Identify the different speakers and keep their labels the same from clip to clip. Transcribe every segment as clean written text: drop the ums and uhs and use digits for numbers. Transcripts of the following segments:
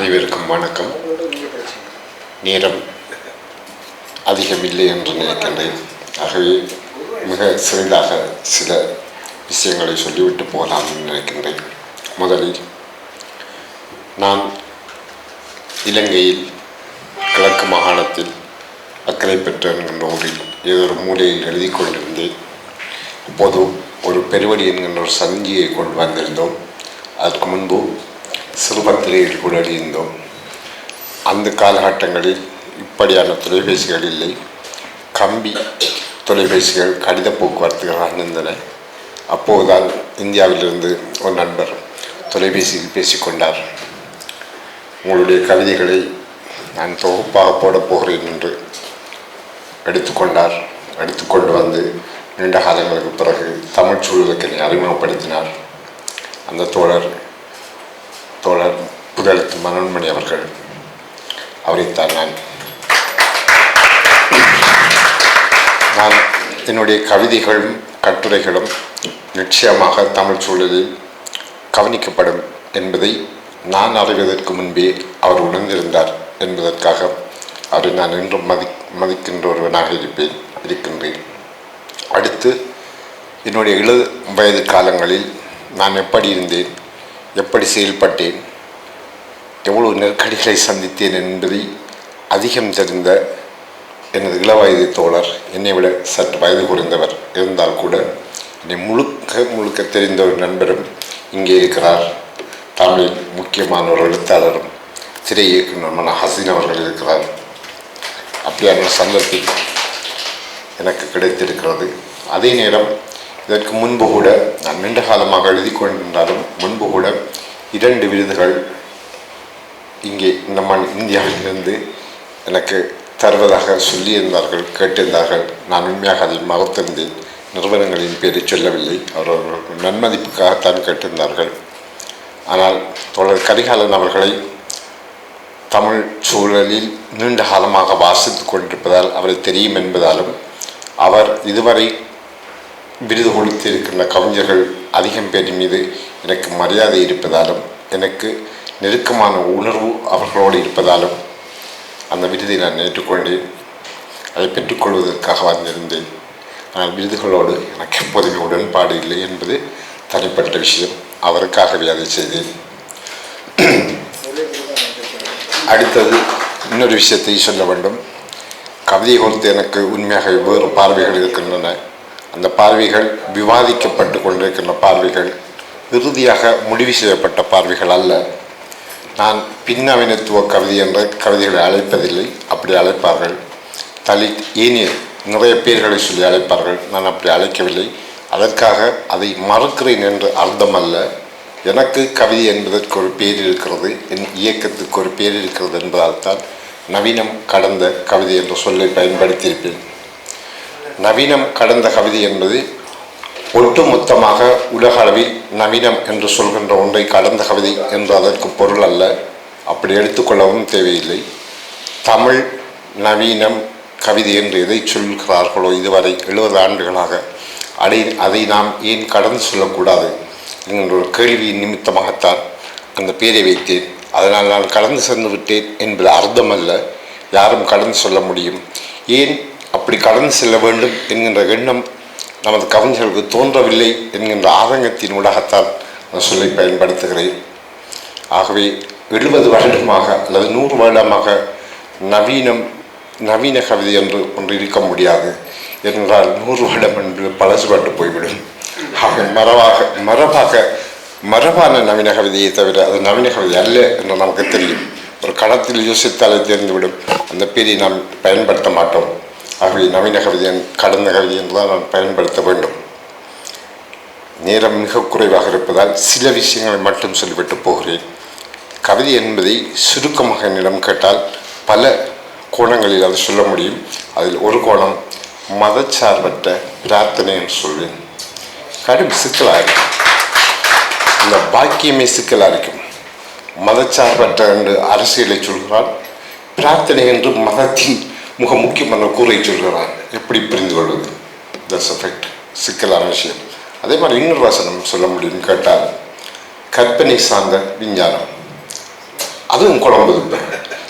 Speaker 1: அனைவருக்கும் வணக்கம். நேரம் அதிகமில்லை என்று நினைக்கின்றேன். ஆகவே மிக சிறிதாக சில விஷயங்களை சொல்லிவிட்டு போகலாம் என்று நினைக்கின்றேன். முதலில் நான் இலங்கையில் கிழக்கு மாகாணத்தில் அக்கரைப்பற்று என்கின்ற ஊரில் ஏதோ ஒரு மூலையில் எழுதி கொண்டிருந்தேன். அப்போது ஒரு பெருவடி என்கின்ற ஒரு சஞ்சியை கொண்டு வந்திருந்தோம். அதற்கு முன்பு சிறுபத்திரையில் கூட எழுதியிருந்தோம். அந்த காலகட்டங்களில் இப்படியான தொலைபேசிகள் இல்லை. கம்பி தொலைபேசிகள், கடித போக்குவரத்துகள் இருந்தன. அப்போதுதான் இந்தியாவிலிருந்து ஒரு நண்பர் தொலைபேசியில் பேசிக்கொண்டார். உங்களுடைய கவிதைகளை நான் தொகுப்பாக போடப் போகிறேன் என்று எடுத்துக்கொண்டு வந்து நீண்ட காலங்களுக்கு பிறகு தமிழ் சூழலுக்கு என்னை அறிமுகப்படுத்தினார். அந்த தோழர் புதலத்து மனோன்மணி அவர்கள். அவரைத்தான் நான் என்னுடைய கவிதைகளும் கட்டுரைகளும் நிச்சயமாக தமிழ் சூழலில் கவனிக்கப்படும் என்பதை நான் அறிவதற்கு முன்பே அவர் உணர்ந்திருந்தார் என்பதற்காக அவரை நான் இன்றும் மதிக்கின்ற ஒருவனாக இருக்கின்றேன். அடுத்து என்னுடைய வயது காலங்களில் நான் எப்படி இருந்தேன், எப்படி செயல்பட்டேன், எவ்வளவு நெருக்கடிகளை சந்தித்தேன் என்பதை அதிகம் தெரிந்த எனது இளவயது தோழர், என்னை விட சற்று வயது குறைந்தவர் இருந்தால் கூட என்னை முழுக்க தெரிந்த ஒரு நண்பரும் இங்கே இருக்கிறார். தமிழில் முக்கியமான ஒரு எழுத்தாளரும் திரை இயக்குநருமான ஹசீன் அவர்கள் இருக்கிறார். அப்படியான சந்தர்ப்பம் எனக்கு கிடைத்திருக்கிறது. அதே நேரம் இதற்கு முன்பு கூட நான் நீண்ட காலமாக எழுதி கொண்டிருந்தாலும் முன்பு கூட 2 விருதுகள் இங்கே இந்த இந்தியாவிலிருந்து எனக்கு தருவதாக சொல்லியிருந்தார்கள், கேட்டிருந்தார்கள். நான் உண்மையாக அதை மறுத்திருந்தேன். நிறுவனங்களின் பேரை சொல்லவில்லை, அவர்கள் நன்மதிப்புக்காகத்தான் கேட்டிருந்தார்கள். ஆனால் தோழர் கரிகாலன் அவர்களை தமிழ் சூழலில் நீண்ட காலமாக வாசித்து கொண்டிருப்பதால் அவரை தெரியும் என்பதாலும் அவர் இதுவரை விருது கொடுத்திருக்கின்ற கவிஞர்கள் அதிகம் பேர் மீது எனக்கு மரியாதை இருப்பதாலும் எனக்கு நெருக்கமான உணர்வு அவர்களோடு இருப்பதாலும் அந்த விருதை நான் ஏற்றுக்கொண்டேன். அதை பெற்றுக்கொள்வதற்காக வந்திருந்தேன். ஆனால் விருதுகளோடு எனக்கு எப்போதுமே உடன்பாடு இல்லை என்பது தனிப்பட்ட விஷயம். அவருக்காகவே அதை செய்தேன். அடுத்தது இன்னொரு விஷயத்தை சொல்ல வேண்டும். கவிதை குறித்து எனக்கு உண்மையாக வேறு பார்வைகள் இருக்கின்றன. அந்த பார்வைகள் விவாதிக்கப்பட்டு கொண்டிருக்கின்ற பார்வைகள், இறுதியாக முடிவு செய்யப்பட்ட பார்வைகள் அல்ல. நான் பின்னவீனத்துவ கவிதை என்ற கவிதைகளை அழைப்பதில்லை. அப்படி அழைப்பார்கள். தலித் ஏனில் நிறைய பேர்களை சொல்லி அழைப்பார்கள். நான் அப்படி அழைக்கவில்லை. அதற்காக அதை மறுக்கிறேன் என்று அர்த்தம் அல்ல. எனக்கு கவிதை என்பதற்கு ஒரு பேர் இருக்கிறது, என் இயக்கத்துக்கு ஒரு பேர் இருக்கிறது என்பதால் தான் நவீனம் கடந்த கவிதை என்ற சொல்லை பயன்படுத்தியிருப்பேன். நவீனம் கடந்த கவிதை என்பது ஒட்டுமொத்தமாக உலக அளவில் நவீனம் என்று சொல்கின்ற ஒன்றை கடந்த கவிதை என்று அதற்கு பொருள் அல்ல. அப்படி எடுத்துக்கொள்ளவும் தேவையில்லை. தமிழ் நவீனம் கவிதை என்று எதை சொல்கிறார்களோ இதுவரை 70 ஆண்டுகளாக அதை நாம் ஏன் கடந்து சொல்லக்கூடாது என்கின்ற ஒரு கேள்வியின் நிமித்தமாகத்தான் அந்த பேரை வைத்தேன். அதனால் நான் கடந்து சென்று விட்டேன் என்பது அர்த்தம் அல்ல. யாரும் கடந்து சொல்ல முடியும். ஏன் அப்படி கடந்து செல்ல வேண்டும் என்கின்ற எண்ணம் நமது கவிஞர்களுக்கு தோன்றவில்லை என்கின்ற ஆதங்கத்தின் ஊடாகத்தான் அந்த சொல்லை பயன்படுத்துகிறேன். ஆகவே 70 வருடமாக அல்லது 100 வருடமாக நவீன கவிதை என்று ஒன்று இருக்க முடியாது. என்றால் 100 வருடம் என்று பழசுபட்டு போய்விடும். ஆக மரபான நவீன கவிதையை தவிர அது நவீன கவிதை அல்ல என்று நமக்கு தெரியும். ஒரு களத்தில் யோசித்தாலே தெரிந்துவிடும். அந்த பேரை நாம் பயன்படுத்த மாட்டோம். ஆகவே நவீன கவிதை கடந்த கவிதை என்றுதான் நான் பயன்படுத்த வேண்டும். நேரம் மிக குறைவாக இருப்பதால் சில விஷயங்களை மட்டும் சொல்லிவிட்டு போகிறேன். கவிதை என்பதை சுருக்கமாக என்னிடம் கேட்டால் பல கோணங்களில் அதை சொல்ல முடியும். அதில் ஒரு கோணம் மதச்சார்பற்ற பிரார்த்தனை என்று சொல்வேன். கடும் சிக்கலாக இருக்கும். இந்த பாக்கியமே சிக்கலாக இருக்கும். மதச்சார்பற்ற என்று அரசியலை சொல்கிறான், பிரார்த்தனை என்று மதத்தின் மிக முக்கியமான கூரை சொல்கிறான். எப்படி புரிந்து கொள்வது? தட்ஸ் எஃபெக்ட் சிக்கலான விஷயம். அதே மாதிரி இன்னொரு வசனம் சொல்ல முடியும் கேட்டால், கற்பனை சார்ந்த விஞ்ஞானம். அதுவும் குழம்புது.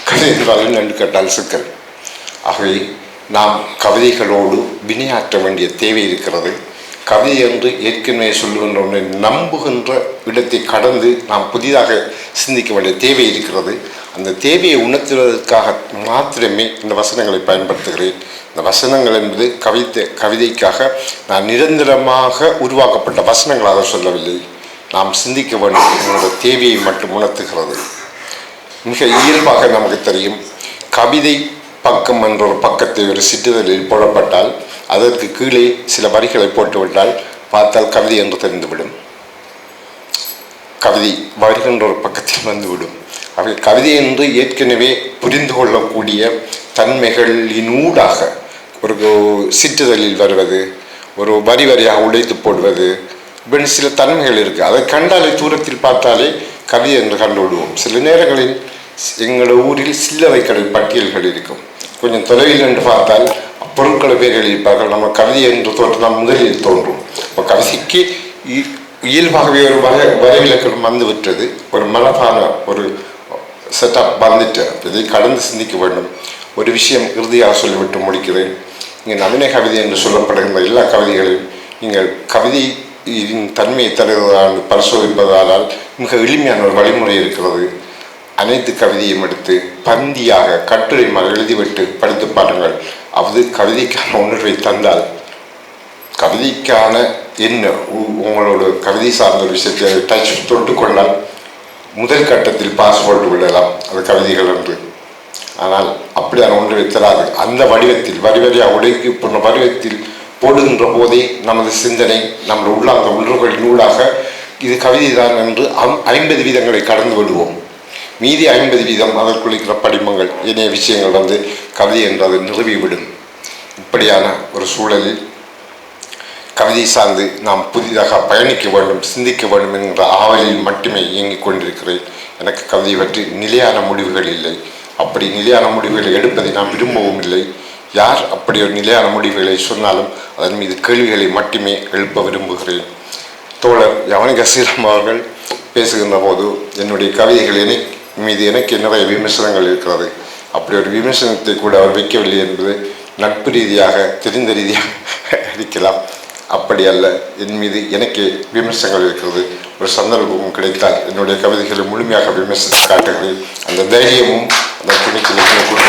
Speaker 1: கவிதை என்றால் என்னென்று கேட்டால் சிக்கல். ஆகவே நாம் கவிதைகளோடு வினையாற்ற வேண்டிய தேவை இருக்கிறது. கவிதை என்று ஏற்கனவே சொல்லுகின்ற ஒன்றை நம்புகின்ற இடத்தை கடந்து நாம் புதிதாக சிந்திக்க வேண்டிய தேவை இருக்கிறது. அந்த தேவையை உணர்த்துவதற்காக மாத்திரமே இந்த வசனங்களை பயன்படுத்துகிறேன். இந்த வசனங்கள் என்பது கவிதைக்காக நான் நிரந்தரமாக உருவாக்கப்பட்ட வசனங்களாக சொல்லவில்லை. நாம் சிந்திக்க வேண்டும் என்ற தேவையை மட்டும் உணர்த்துகிறது. மிக இயல்பாக நமக்கு தெரியும், கவிதை பக்கம் என்ற ஒரு பக்கத்தை ஒரு சிற்றிதழில் போடப்பட்டால் அதற்கு கீழே சில வரிகளை போட்டுவிட்டால் பார்த்தால் கவிதை என்று தெரிந்துவிடும். கவிதை வருகின்ற ஒரு பக்கத்தில் வந்துவிடும். அவை கவிதை என்று ஏற்கனவே புரிந்து கொள்ளக்கூடிய தன்மைகளினூடாக ஒரு சிற்றிதழில் வருவது, ஒரு வரி வரியாக உடைத்து போடுவது, இப்படி சில தன்மைகள் இருக்குது. அதை கண்டாலே தூரத்தில் பார்த்தாலே கவிதை என்று கண்டுவிடுவோம். சில நேரங்களில் எங்களோட ஊரில் சில்லறை கடை பட்டியல்கள் இருக்கும். கொஞ்சம் தொலைவில் என்று பார்த்தால் பொருட்களை பேர் எழுதிப்பார்கள். நம்ம கவிதை என்று தோற்றம் முதலில் தோன்றும். இப்போ கவிதைக்கு இயல்பாகவே ஒரு வரைவிலக்கணம் வந்து விட்டது. ஒரு மனப்பான ஒரு செட்டப் வந்துட்டு இதை கடந்து சிந்திக்க வேண்டும். ஒரு விஷயம் இறுதியாக சொல்லிவிட்டு முடிக்கிறேன். இங்கே நவீன கவிதை என்று சொல்லப்படுகின்ற எல்லா கவிதைகளையும் நீங்கள் கவிதையின் தன்மையை தருவதால் பரிசோதிப்பதால் மிக எளிமையான ஒரு வழிமுறை இருக்கிறது. அனைத்து கவிதையும் எடுத்து பந்தியாக கட்டுரை எழுதிவிட்டு படித்து பாருங்கள். அது கவிதைக்கான உணர்வை தந்தால், கவிதைக்கான என்ன உங்களோட கவிதை சார்ந்த ஒரு விஷயத்தை டச் தொட்டு கொண்டால் முதல் கட்டத்தில் பாஸ் போட்டு விடலாம் அது கவிதைகள் என்று. ஆனால் அப்படியான ஒன்றை தராது. அந்த வடிவத்தில் வரி வரியாக உடைக்கு போன வடிவத்தில் போடுகின்ற போதே நமது சிந்தனை நம்முடைய உள்ள அந்த உணர்வுகளினூடாக இது கவிதை தான் என்று 50 வீதங்களை கடந்து விடுவோம். மீதி 50 வீதம் அதற்குள்ளிருக்கிற படிமங்கள் இணைய விஷயங்கள் வந்து கவிதை என்று அதை நிறுவிவிடும். இப்படியான ஒரு சூழலில் கவிதை சார்ந்து நாம் புதிதாக பயணிக்க வேண்டும், சிந்திக்க வேண்டும் என்கிற ஆவலில் மட்டுமே இயங்கிக் கொண்டிருக்கிறேன். எனக்கு கவிதை பற்றி நிலையான முடிவுகள் இல்லை. அப்படி நிலையான முடிவுகளை எடுப்பதை நான் விரும்பவும் இல்லை. யார் அப்படி ஒரு நிலையான முடிவுகளை சொன்னாலும் அதன் மீது கேள்விகளை மட்டுமே எழுப்ப விரும்புகிறேன். தோழர் யவனிக ஸ்ரீராம் அவர்கள் பேசுகின்ற போது என்னுடைய கவிதைகள் மீது எனக்கு நிறைய விமர்சனங்கள் இருக்கிறது. அப்படி ஒரு விமர்சனத்தை கூட அவர் வைக்கவில்லை என்பது நட்பு ரீதியாக தெரிந்த ரீதியாக இருக்கலாம். அப்படி அல்ல, என் மீது எனக்கு விமர்சனங்கள் இருக்கிறது. ஒரு சந்தர்ப்பமும் கிடைத்தால் என்னுடைய கவிதைகளை முழுமையாக விமர்சித்து காட்டுகிறேன். அந்த தைரியமும் அந்த துணிச்சலுக்கும்